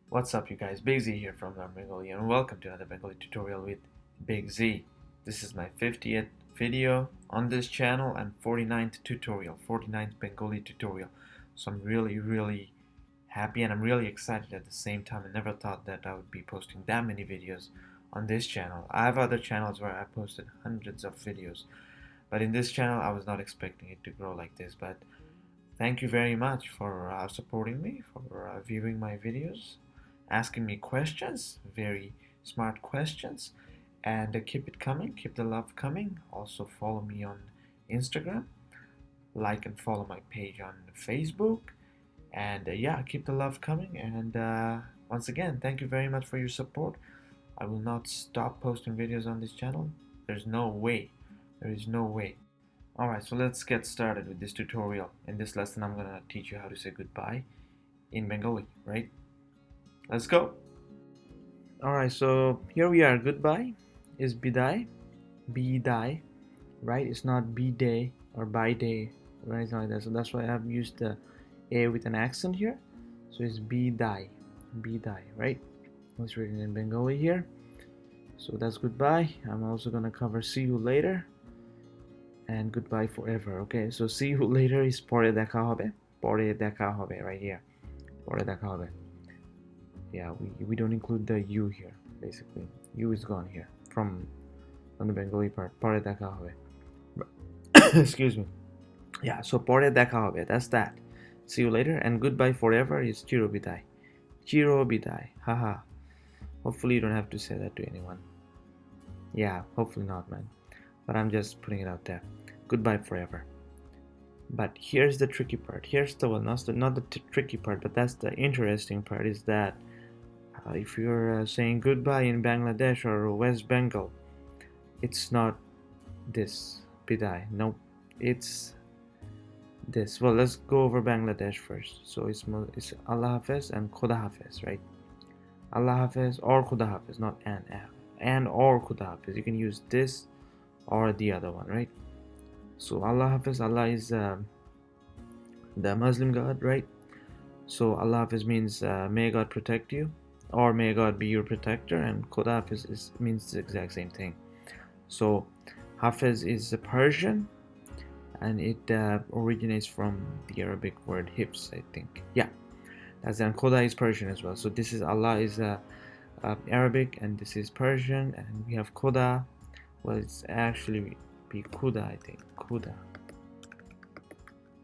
What's up, you guys? BIGZ here from Bengali, and welcome to another Bengali tutorial with BIGZ. This is my 50th video on this channel and 49th tutorial, 49th Bengali tutorial. So I'm really happy and I'm really excited at the same time. I never thought that I would be posting that many videos on this channel. I have other channels where I posted hundreds of videos, but in this channel I was not expecting it to grow like this. But thank you very much for supporting me, for viewing my videos, asking me questions, very smart questions, and keep it coming, keep the love coming. Also, follow me on Instagram, like and follow my page on Facebook, and yeah, keep the love coming. And once again, thank you very much for your support. I will not stop posting videos on this channel. There's no way. There is no way. Alright, so let's get started with this tutorial. In this lesson, I'm gonna teach you how to say goodbye in Bengali, right? Let's go! Alright, so here we are. Goodbye is bidai, bidai, right? It's not biday or by day or anything like that. So that's why I've used the A with an accent here. So it's bidai, bidai, right? Let's read it in Bengali here. So that's goodbye. I'm also gonna cover see you later and goodbye forever. Okay, so see you later is pore dekha hobe. Pore dekha hobe right here. Pore dekha hobe. Yeah, we don't include the U here. Basically, U is gone here from the Bengali part. Pore dekha hobe. Excuse me. Yeah, so pore dekha hobe. That's that. See you later and goodbye forever is chiro bidai. Chiro bidai. Haha. Hopefully you don't have to say that to anyone. Yeah, hopefully not, man. But I'm just putting it out there. Goodbye forever. But here's the tricky part. Here's the well, not the tricky part, but that's the interesting part. Is that if you're saying goodbye in Bangladesh or West Bengal, it's not this bidai. Nope, it's this. Well, let's go over Bangladesh first. So it's Allah Hafiz and Khuda Hafiz, right? Allah Hafiz or Khuda Hafiz, not and or Khuda Hafiz. You can use this or the other one, right? So Allah Hafiz, Allah is the Muslim God, right? So Allah Hafiz means may God protect you, or may God be your protector, and Khuda Hafiz means the exact same thing. So Hafiz is Persian, and it originates from the Arabic word hips, I think. Yeah, that's and Khuda is Persian as well. So this is Allah is Arabic, and this is Persian, and we have Khuda. Well, it's actually be Khuda, I think.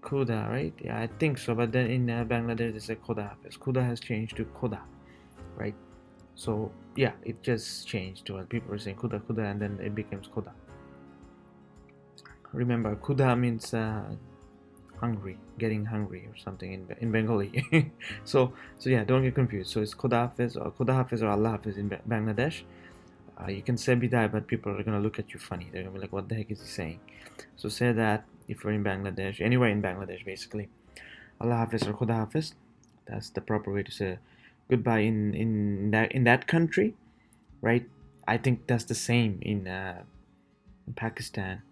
Khuda, right? Yeah, I think so. But then in Bangladesh, they say Khuda Hafiz. Khuda has changed to Khuda, right? So yeah, it just changed to what people were saying Khuda, and then it becomes Khuda. Remember, Khuda means hungry, getting hungry or something in Bengali. so yeah, don't get confused. So it's Khuda Hafiz or Allah Hafiz in Bangladesh. You can say bidai, but people are gonna look at you funny. They're gonna be like, "What the heck is he saying?" So say that if you're in Bangladesh, anywhere in Bangladesh, basically, Allah Hafiz or Khuda Hafiz. That's the proper way to say goodbye in that country, right? I think that's the same in Pakistan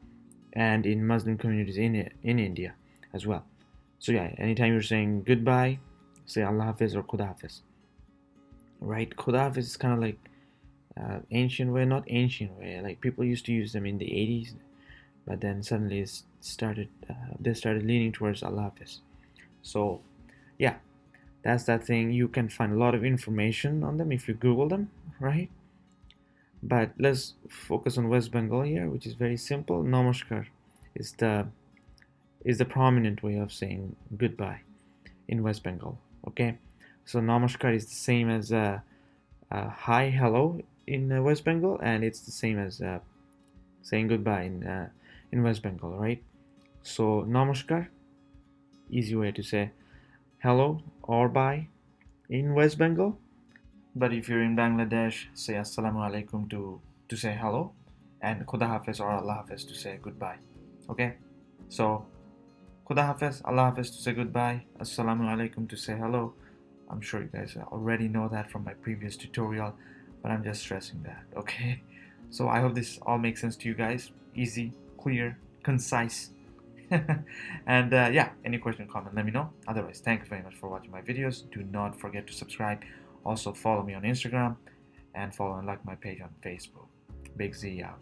and in Muslim communities in India as well. So yeah, anytime you're saying goodbye, say Allah Hafiz or Khuda Hafiz, right? Khuda Hafiz is kind of like ancient way, not ancient way. Like people used to use them in the 80s, but then suddenly they started leaning towards Allah Hafiz. So yeah, that's that thing. You can find a lot of information on them if you Google them, right? But let's focus on West Bengal here, which is very simple. Namaskar is the prominent way of saying goodbye in West Bengal. Okay, so Namaskar is the same as hi, hello in West Bengal, and it's the same as saying goodbye in West Bengal, right? So Namaskar, easy way to say hello or bye in West Bengal. But if you're in Bangladesh, say Assalamu alaikum to say hello, and Khuda Hafiz or Allah Hafiz to say goodbye. Okay? So, Khuda Hafiz, Allah Hafiz to say goodbye, Assalamu alaikum to say hello. I'm sure you guys already know that from my previous tutorial, but I'm just stressing that, okay? So I hope this all makes sense to you guys. Easy, clear, concise. And yeah, any question, comment, let me know. Otherwise, thank you very much for watching my videos. Do not forget to subscribe Also follow me on Instagram and follow and like my page on Facebook. Big Z out.